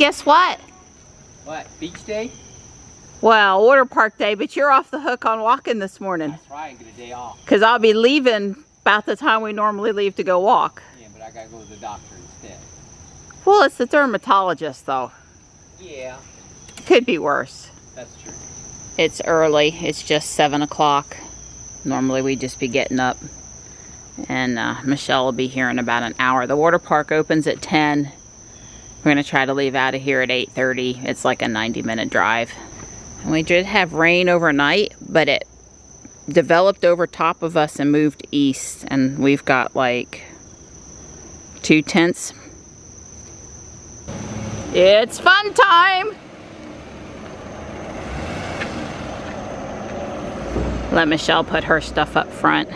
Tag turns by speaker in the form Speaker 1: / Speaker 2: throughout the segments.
Speaker 1: guess what?
Speaker 2: What, beach day?
Speaker 1: Well, water park day, but you're off the hook on walking this morning.
Speaker 2: That's right, I get a day off.
Speaker 1: Because I'll be leaving about the time we normally leave to go walk.
Speaker 2: Yeah, but I gotta go to the doctor instead.
Speaker 1: Well, it's the dermatologist, though.
Speaker 2: Yeah.
Speaker 1: Could be worse.
Speaker 2: That's true.
Speaker 1: It's early. It's just 7 o'clock. Normally we'd just be getting up. And Michelle will be here in about an hour. The water park opens at 10. We're going to try to leave out of here at 8:30. It's like a 90-minute drive. And we did have rain overnight, but it developed over top of us and moved east. And we've got like 2 tents. It's fun time! Let Michelle put her stuff up front.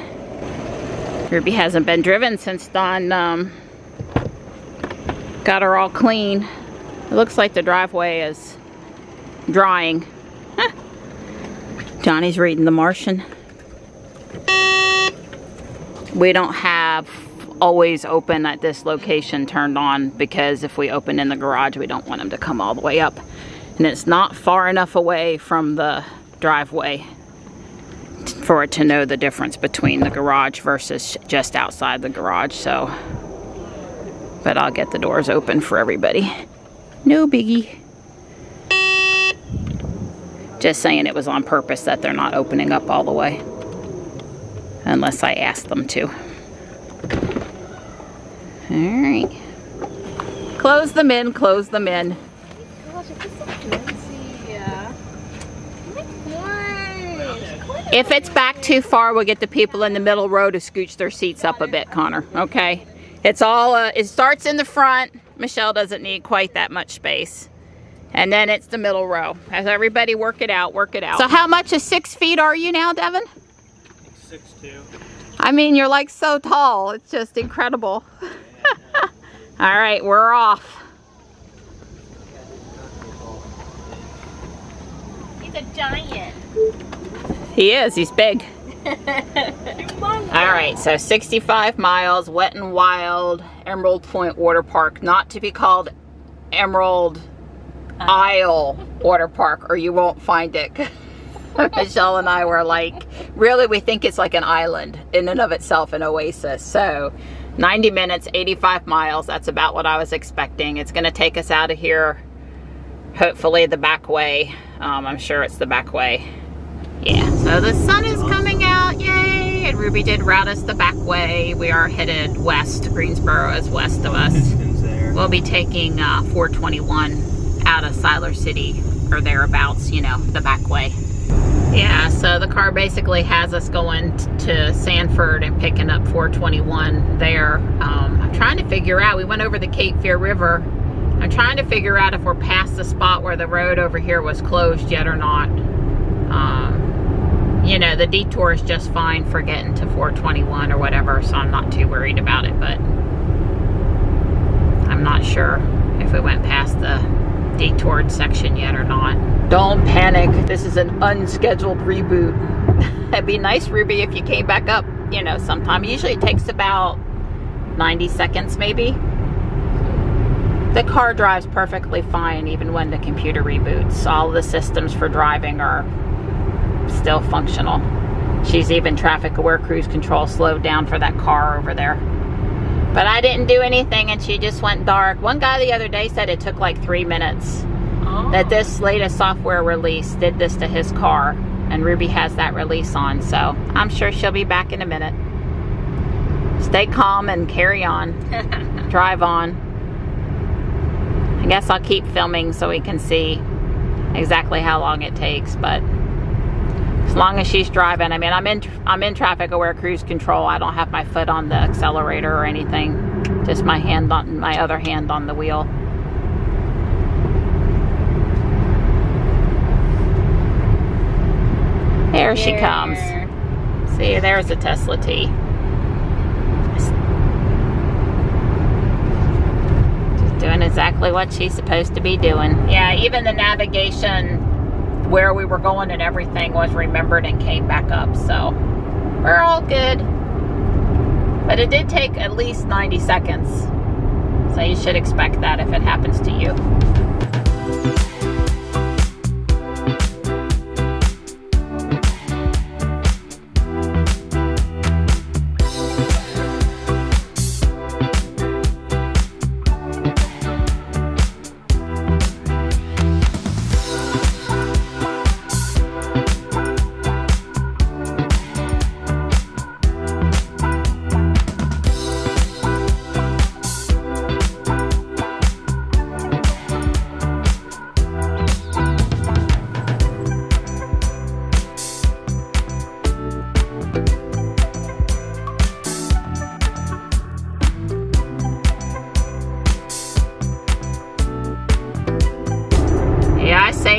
Speaker 1: Ruby hasn't been driven since Don got her all clean. It looks like the driveway is drying. Huh. Johnny's reading The Martian. We don't have always open at this location turned on because if we open in the garage, we don't want them to come all the way up. And it's not far enough away from the driveway for it to know the difference between the garage versus just outside the garage, so. But I'll get the doors open for everybody. No biggie. Just saying it was on purpose that they're not opening up all the way. Unless I ask them to. Alright. Close them in, close them in.
Speaker 3: Gosh, I feel so fancy. Yeah.
Speaker 1: If it's back too far, we'll get the people in the middle row to scooch their seats up a bit, Connor. Okay? It's all, it starts in the front. Michelle doesn't need quite that much space. And then it's the middle row. As everybody work it out, work it out. So how much is 6 feet are you now, Devin?
Speaker 4: I think 6'2".
Speaker 1: I mean, you're like so tall. It's just incredible. All right, we're off.
Speaker 3: He's a giant.
Speaker 1: He is, he's big. All right, so 65 miles, Wet and Wild, Emerald Point Water Park, not to be called Emerald Isle Water Park, or you won't find it. Michelle and I were like, really, we think it's like an island in and of itself, an oasis. So 90 minutes, 85 miles, that's about what I was expecting. It's gonna take us out of here, hopefully the back way. I'm sure it's the back way. Yeah, so the sun is coming out, yay! And Ruby did route us the back way. We are headed west. Greensboro is west of us. We'll be taking 421 out of Siler City, or thereabouts, you know, the back way. Yeah, so the car basically has us going to Sanford and picking up 421 there. I'm trying to figure out, we went over the Cape Fear River. I'm trying to figure out if we're past the spot where the road over here was closed yet or not. You know, the detour is just fine for getting to 421 or whatever, so I'm not too worried about it, but I'm not sure if we went past the detoured section yet or not. Don't panic. This is an unscheduled reboot. It'd be nice, Ruby, if you came back up, you know, sometime. Usually it takes about 90 seconds, maybe. The car drives perfectly fine even when the computer reboots. All the systems for driving are still functional. She's even traffic aware cruise control slowed down for that car over there. But I didn't do anything and she just went dark. One guy the other day said it took like 3 minutes. Oh. That this latest software release did this to his car, and Ruby has that release on, so I'm sure she'll be back in a minute. Stay calm and carry on. Drive on. I guess I'll keep filming so we can see exactly how long it takes, but as long as she's driving, I mean, I'm in traffic aware cruise control. I don't have my foot on the accelerator or anything. Just my hand on my other hand on the wheel. There she comes. See, there's a Tesla T. Just doing exactly what she's supposed to be doing. Yeah, even the navigation where we were going and everything was remembered and came back up, so we're all good. But it did take at least 90 seconds, so you should expect that if it happens to you.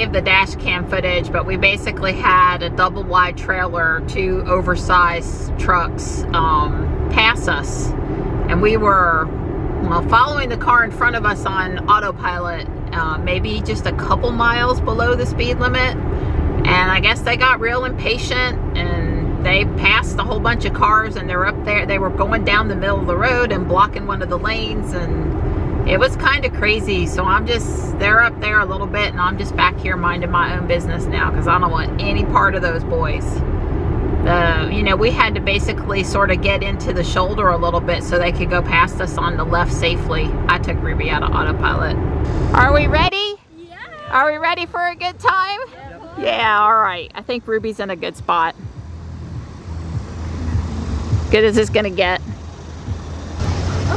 Speaker 1: of the dash cam footage, but we basically had a double wide trailer, 2 oversized trucks pass us, and we were, well, following the car in front of us on autopilot, maybe just a couple miles below the speed limit, and I guess they got real impatient and they passed a whole bunch of cars, and they're up there, they were going down the middle of the road and blocking one of the lanes, and it was kind of crazy. So they're up there a little bit, and I'm just back here minding my own business now, because I don't want any part of those boys. You know, we had to basically sort of get into the shoulder a little bit so they could go past us on the left safely. I took Ruby out of autopilot. Are we ready?
Speaker 3: Yeah.
Speaker 1: Are we ready for a good time? Yeah, all right. I think Ruby's in a good spot. Good as it's gonna get.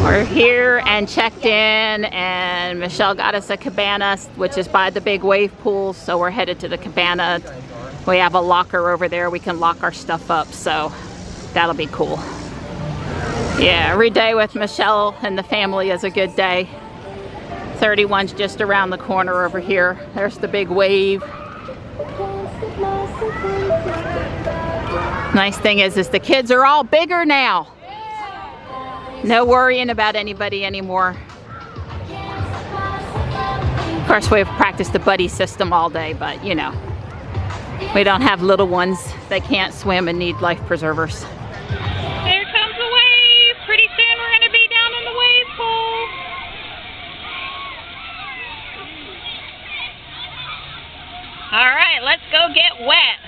Speaker 1: We're here and checked in, and Michelle got us a cabana, which is by the big wave pool, so we're headed to the cabana. We have a locker over there. We can lock our stuff up, so that'll be cool. Yeah, every day with Michelle and the family is a good day. 31's just around the corner over here. There's the big wave. Nice thing is the kids are all bigger now. No worrying about anybody anymore. Of course, we've practiced the buddy system all day, but you know, we don't have little ones that can't swim and need life preservers.
Speaker 5: There comes a wave. Pretty soon we're going to be down in the wave pool. All right, let's go get wet.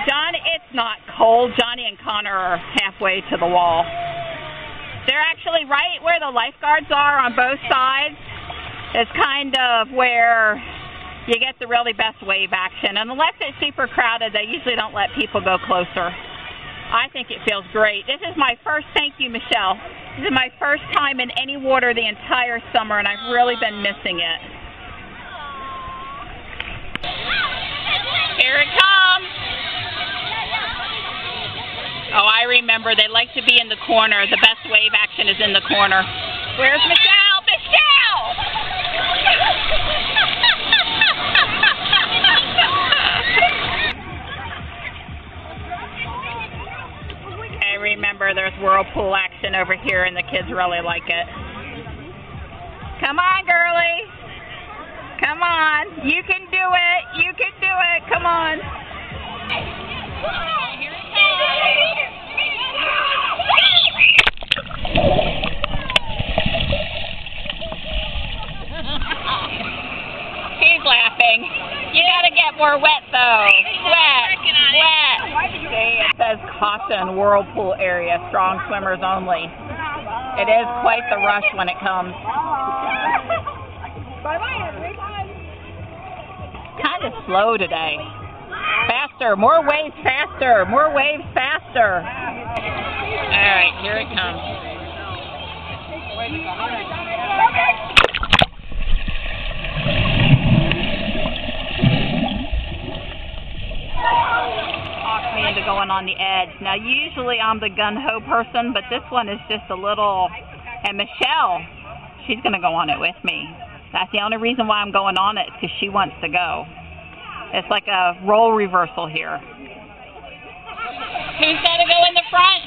Speaker 5: Johnny, it's not cold. Johnny and Connor are halfway to the wall. They're actually right where the lifeguards are on both sides. It's kind of where you get the really best wave action. And unless it's super crowded, they usually don't let people go closer. I think it feels great. This is my first, thank you, Michelle. This is my first time in any water the entire summer, and I've really been missing it. Here it comes. Oh, I remember. They like to be in the corner. The best wave action is in the corner. Where's Michelle? Michelle! I remember there's whirlpool action over here, and the kids really like it. Come on, girlie. Come on. You can do it. You can do it. Come on. Here it He's laughing. You gotta get more wet though. Wet. Wet. See, it says caution, whirlpool area, strong swimmers only. It is quite the rush when it comes. Kind of slow today. Faster, more waves faster, more waves faster. All right, here it comes. Talk me into going on the edge. Now, usually I'm the gun-ho person, but this one is just a little, and Michelle, she's gonna go on it with me. That's the only reason why I'm going on it, because she wants to go. It's like a role reversal here. Who's got to go in the front?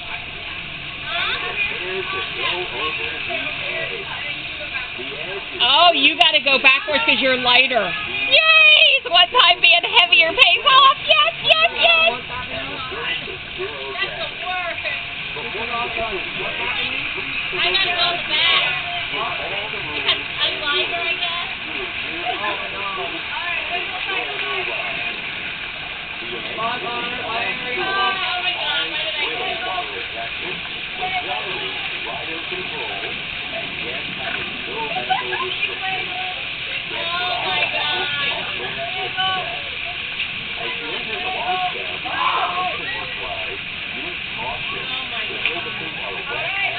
Speaker 5: Oh, you got to go backwards because you're lighter. Yay! One time being heavier pays off. Yes, yes, yes! That's the worst. I got to go back. Because I'm lighter, I guess.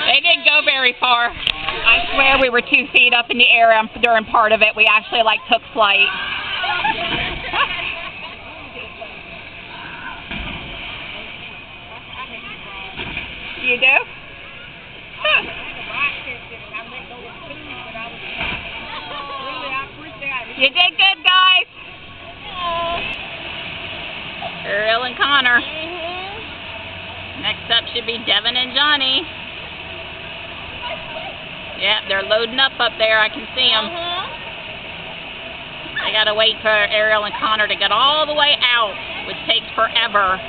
Speaker 5: They didn't go very far. I swear we were 2 feet up in the air during part of it. We actually like took flight. You do? Huh. You did good, guys. Ariel and Connor. Next up should be Devin and Johnny. Yeah, they're loading up there. I can see them. I gotta wait for Ariel and Connor to get all the way out, which takes forever.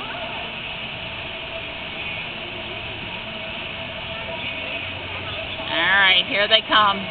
Speaker 5: All right, here they come.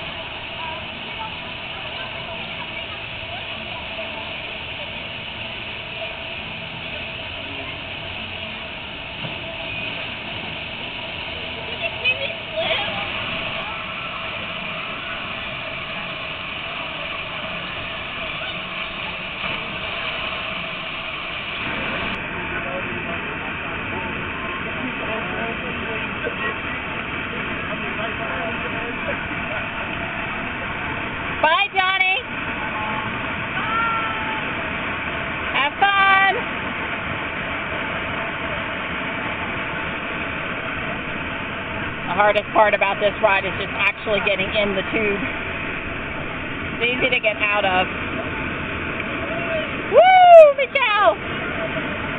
Speaker 5: Bye, Johnny. Have fun. The hardest part about this ride is just actually getting in the tube. It's easy to get out of. Woo, Michelle.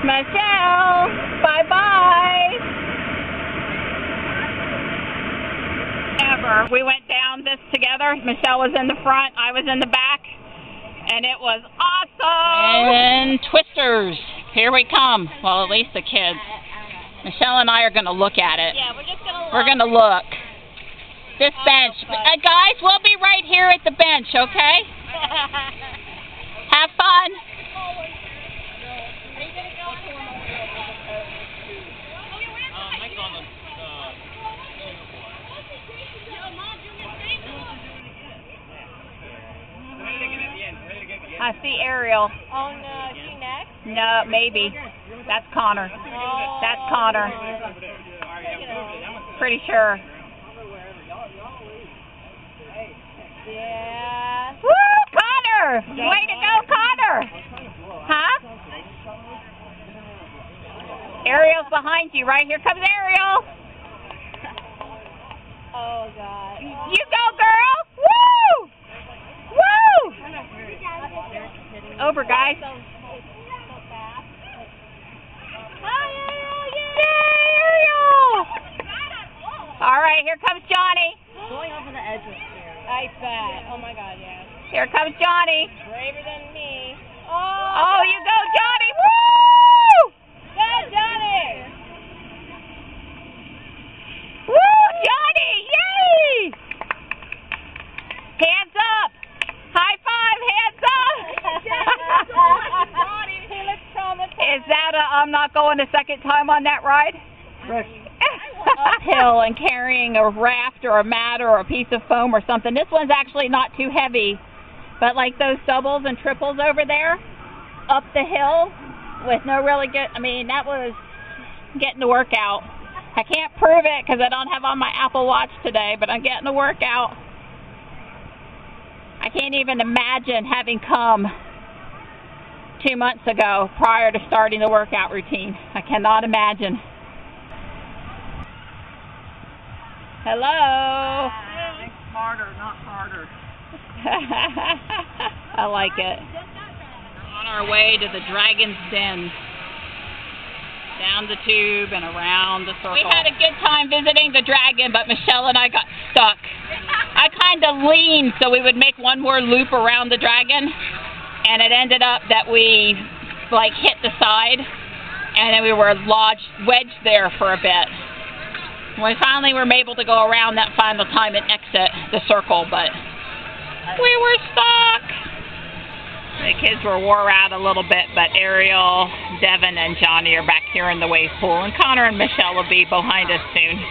Speaker 5: Michelle, bye-bye. Ever. We went down this together. Michelle was in the front, I was in the back, and it was awesome. And twisters, here we come. Well, at least the kids. Michelle and I are going to look at it.
Speaker 3: Yeah, we're just gonna look.
Speaker 5: We're going to look. This bench. Guys, we'll be right here at the bench, okay? Have fun. I see Ariel.
Speaker 3: Oh no, is she next?
Speaker 5: No, maybe. That's Connor.
Speaker 3: Oh.
Speaker 5: That's Connor. Pretty sure.
Speaker 3: Yeah.
Speaker 5: Woo, Connor! Way to go, Connor! Huh? Ariel's behind you, right? Here comes Ariel.
Speaker 3: Oh god.
Speaker 5: You go, girl! Woo! Woo! Over, guys.
Speaker 3: Hi, Ariel!
Speaker 5: Yay, Ariel! All right, here comes Johnny.
Speaker 3: Going over the edge was scary. I bet. Oh my god, yeah.
Speaker 5: Here comes Johnny.
Speaker 3: Braver than me.
Speaker 5: Oh, you go, Johnny! Woo!
Speaker 3: Go, Johnny!
Speaker 5: Woo, Johnny! Yay! Hands up! High five! Hands up!
Speaker 3: He looks traumatized.
Speaker 5: Is that I'm not going a second time on that ride? Uphill and carrying a raft or a mat or a piece of foam or something. This one's actually not too heavy, but like those doubles and triples over there, up the hill with no really good, I mean, that was getting the workout. I can't prove it because I don't have on my Apple Watch today, but I'm getting the workout. I can't even imagine having come 2 months ago prior to starting the workout routine. I cannot imagine. Hello.
Speaker 4: Smarter, not harder.
Speaker 5: I like it. We're on our way to the Dragon's Den. Down the tube and around the circle. We had a good time visiting the dragon, but Michelle and I got stuck. I kind of leaned so we would make one more loop around the dragon, and it ended up that we like hit the side, and then we were wedged there for a bit. We finally were able to go around that final time and exit the circle, but we were stuck. The kids were wore out a little bit, but Ariel, Devin, and Johnny are back here in the wave pool, and Connor and Michelle will be behind us soon.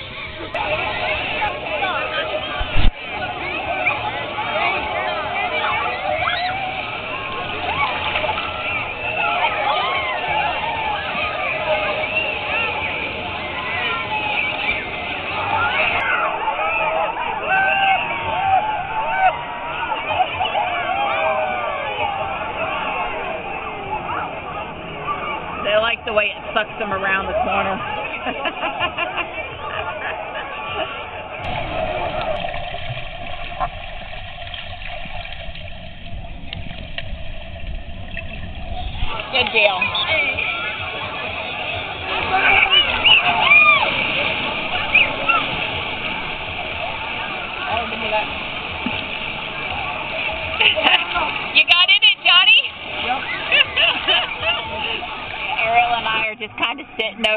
Speaker 5: They like the way it sucks them around the corner.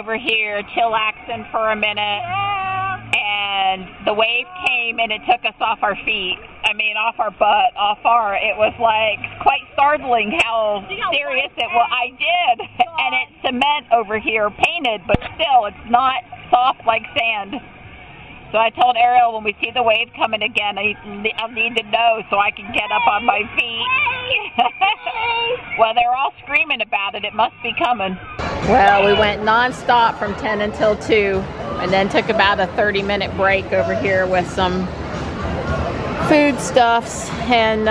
Speaker 5: over here chillaxing for a minute, and the wave came and it took us off our feet. I mean, off our butt, it was like quite startling how serious it was. I did, and it's cement over here, painted, but still, it's not soft like sand. So I told Ariel, when we see the wave coming again, I'll need to know so I can get up on my feet. Well, they're all screaming about it. It must be coming.
Speaker 1: Well, we went non-stop from 10 until 2, and then took about a 30-minute break over here with some foodstuffs, and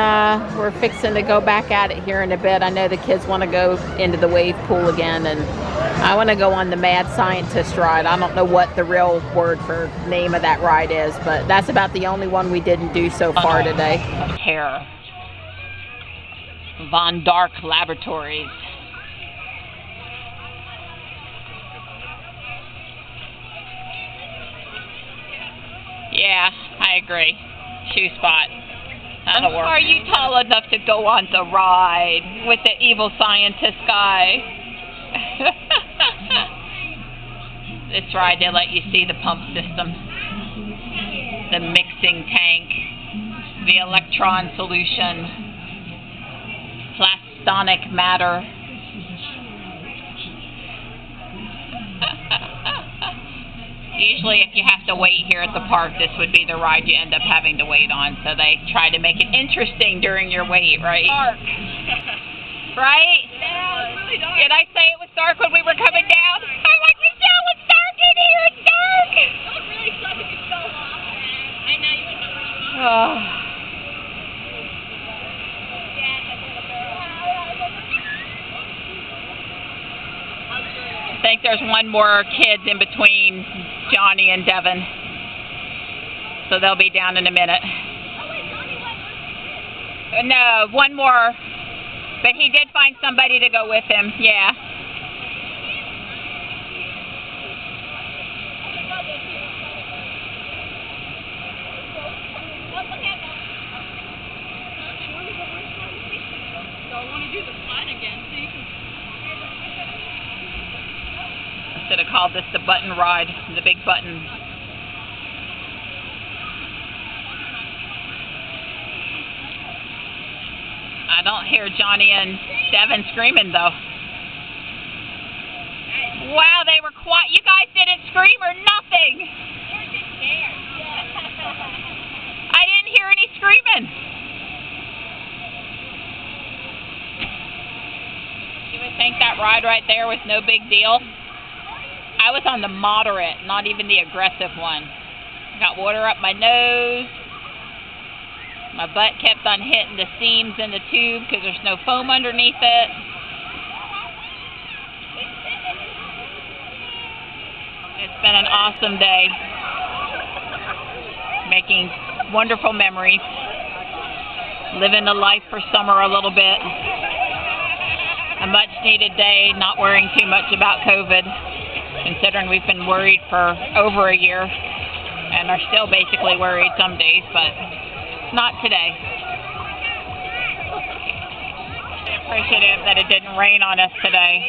Speaker 1: we're fixing to go back at it here in a bit. I know the kids want to go into the wave pool again, and I want to go on the Mad Scientist ride. I don't know what the real word for name of that ride is, but that's about the only one we didn't do so far today.
Speaker 5: Terror. Von Dark Laboratories. Yeah, I agree. Shoe spot. That'll work. Are you tall enough to go on the ride with the evil scientist guy? This ride, they let you see the pump system, the mixing tank, the electron solution, plastonic matter. Usually if you have to wait here at the park, this would be the ride you end up having to wait on. So they try to make it interesting during your wait, right? Dark. Right?
Speaker 3: Yeah, it's really dark.
Speaker 5: Did I say it was dark when we were coming down? I'm like, Michelle, it's dark in here, it's dark!
Speaker 3: It would really suck if you fell off. I know you would know.
Speaker 5: Oh. I think there's one more kid in between Johnny and Devin. So they'll be down in a minute. No, one more. But he did find somebody to go with him, yeah. I should have called this the button ride, the big button. I don't hear Johnny and Devin screaming though. Wow, they were quiet. You guys didn't scream or nothing. I didn't hear any screaming. You would think that ride right there was no big deal. I was on the moderate, not even the aggressive one. Got water up my nose. My butt kept on hitting the seams in the tube because there's no foam underneath it. It's been an awesome day. Making wonderful memories. Living the life for summer a little bit. A much needed day, not worrying too much about COVID, considering we've been worried for over a year and are still basically worried some days, but not today. Appreciative that it didn't rain on us today.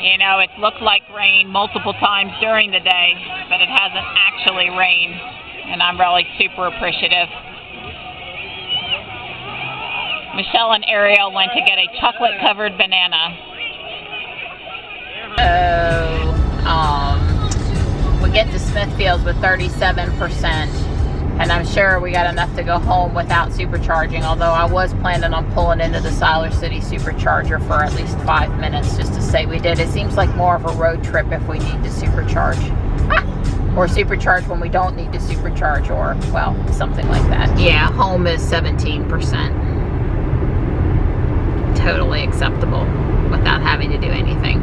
Speaker 5: You know, it looked like rain multiple times during the day, but it hasn't actually rained, and I'm really super appreciative. Michelle and Ariel went to get a chocolate-covered banana. We get to Smithfields with 37%. And I'm sure we got enough to go home without supercharging, although I was planning on pulling into the Siler City supercharger for at least 5 minutes just to say we did. It seems like more of a road trip if we need to supercharge. Or supercharge when we don't need to supercharge, or, well, something like that. Yeah, home is 17%. Totally acceptable without having to do anything.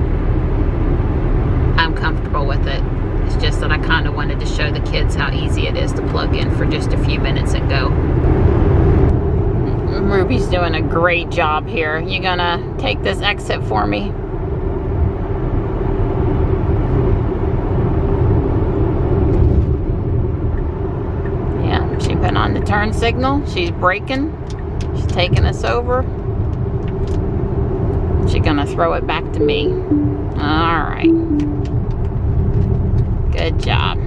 Speaker 5: I'm comfortable with it. It's just that I kind of wanted to show the kids how easy it is to plug in for just a few minutes and go. Ruby's doing a great job here. You gonna take this exit for me? Yeah, she put on the turn signal. She's braking. She's taking us over. She's gonna throw it back to me.
Speaker 1: All right. Good job.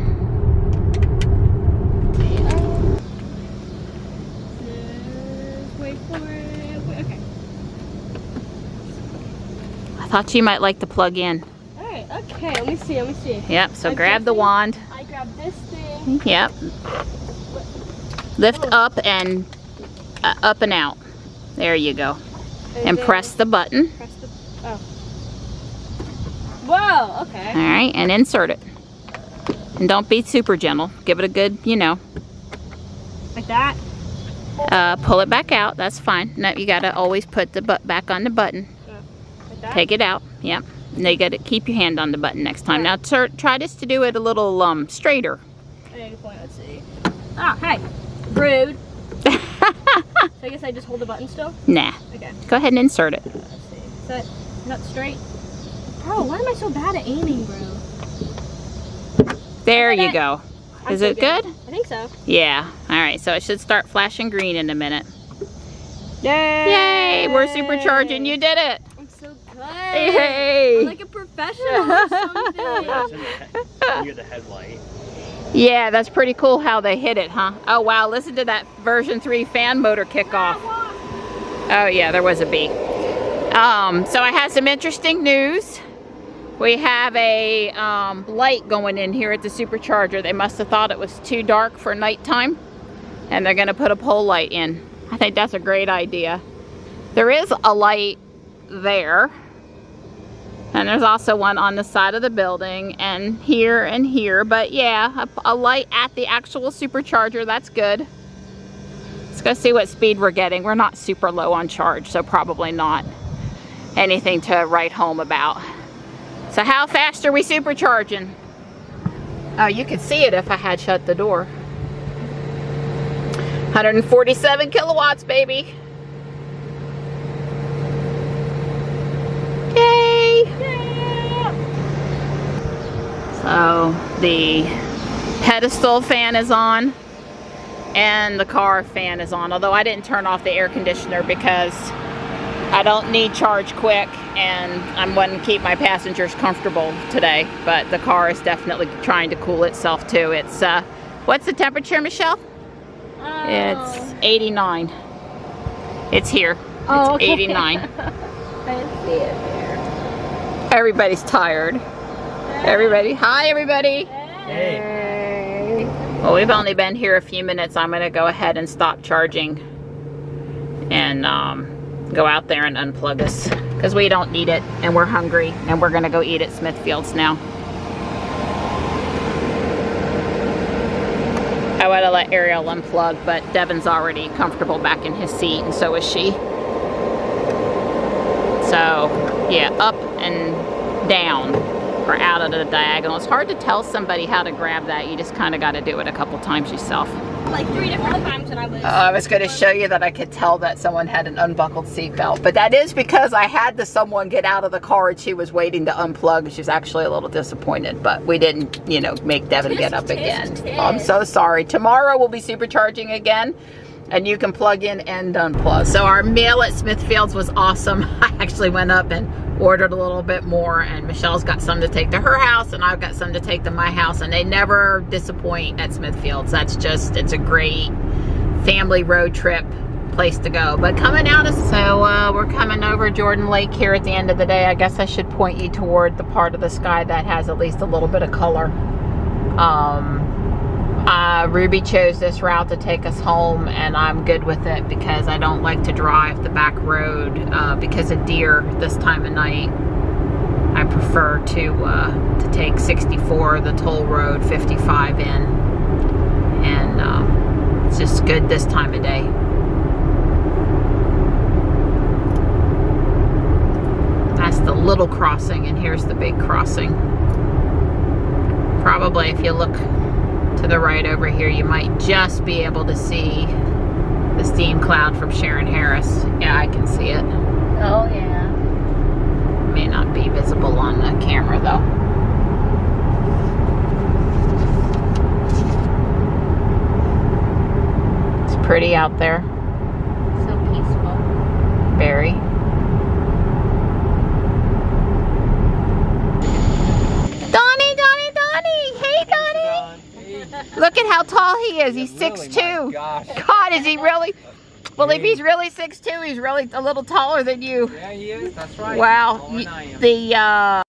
Speaker 3: Wait for it. Wait, okay.
Speaker 1: I thought you might like to plug in.
Speaker 3: Alright, okay. Let me see.
Speaker 1: Yep, so grab the wand.
Speaker 3: I grab this thing.
Speaker 1: Yep. Lift up and up and out. There you go. And press the button.
Speaker 3: Press the, oh. Whoa, okay.
Speaker 1: All right, and insert it. And don't be super gentle. Give it a good, you know.
Speaker 3: Like that?
Speaker 1: Pull it back out. That's fine. No, you gotta always put the butt back on the button.
Speaker 3: Like that?
Speaker 1: Take it out. Yep. And you gotta keep your hand on the button next time. Now try just to do it a little straighter.
Speaker 3: Let's see. Ah, hey. Rude. So I guess I just hold the button still?
Speaker 1: Nah.
Speaker 3: Okay.
Speaker 1: Go ahead and insert it.
Speaker 3: Let's see. Is that not straight? Bro, why am I so bad at aiming, bro?
Speaker 1: There you go. Is it good?
Speaker 3: I think so.
Speaker 1: Yeah. All right. So it should start flashing green in a minute.
Speaker 3: Yay!
Speaker 1: Yay! We're supercharging. You did it.
Speaker 3: I'm so good.
Speaker 1: Hey!
Speaker 3: I'm like a professional or something.
Speaker 2: Near the headlight.
Speaker 1: Yeah, that's pretty cool how they hit it, huh? Oh wow, listen to that version 3 fan motor kick off. Oh yeah, there was a beep. So I had some interesting news. We have a light going in here at the supercharger. They must have thought it was too dark for nighttime, and they're gonna put a pole light in. I think that's a great idea. There is a light there. And there's also one on the side of the building and here, but yeah, a light at the actual supercharger, that's good. Let's go see what speed we're getting. We're not super low on charge, so probably not anything to write home about. So how fast are we supercharging? Oh, you could see it if I had shut the door. 147 kilowatts, baby. Yay! So the pedestal fan is on and the car fan is on, although I didn't turn off the air conditioner because I don't need charge quick and I'm wanting to keep my passengers comfortable today, but the car is definitely trying to cool itself too. It's what's the temperature, Michelle? It's 89. It's here.
Speaker 3: Oh,
Speaker 1: it's
Speaker 3: okay.
Speaker 1: 89.
Speaker 3: I didn't see it there.
Speaker 1: Everybody's tired. Everybody, hi everybody.
Speaker 2: Hey.
Speaker 1: Well, we've only been here a few minutes. I'm gonna go ahead and stop charging and go out there and unplug us because we don't need it and we're hungry and we're gonna go eat at Smithfield's now. I would have let Ariel unplug, but Devin's already comfortable back in his seat and so is she. So yeah, up and down or out of the diagonal. It's hard to tell somebody how to grab that. You just kind of got to do it a couple times yourself.
Speaker 3: Like 3 different times when
Speaker 1: I was going to show you that I could tell that someone had an unbuckled seatbelt, but that is because I had someone get out of the car and she was waiting to unplug. She was actually a little disappointed, but we didn't, you know, make Devin get up again. I'm so sorry. Tomorrow we'll be supercharging again. And you can plug in and unplug. So our meal at Smithfield's was awesome. I actually went up and ordered a little bit more, and Michelle's got some to take to her house and I've got some to take to my house, and they never disappoint at Smithfield's. That's just, it's a great family road trip place to go. But coming out of, so we're coming over Jordan Lake here at the end of the day. I guess I should point you toward the part of the sky that has at least a little bit of color. Ruby chose this route to take us home, and I'm good with it because I don't like to drive the back road because of deer this time of night. I prefer to take 64, the toll road, 55 in, and it's just good this time of day. That's the little crossing, and here's the big crossing. Probably if you look to the right over here, you might just be able to see the steam cloud from Sharon Harris. Yeah, I can see it.
Speaker 3: Oh yeah.
Speaker 1: May not be visible on the camera though. It's pretty out there.
Speaker 3: So peaceful.
Speaker 1: Very. Look at how tall he is. He's
Speaker 6: Really,
Speaker 1: 6'2".
Speaker 6: my gosh.
Speaker 1: God, is he really? Well, if he's really 6'2", he's really a little taller than you.
Speaker 6: Yeah, he is. That's right.
Speaker 1: Wow.
Speaker 6: Taller than I am.
Speaker 1: The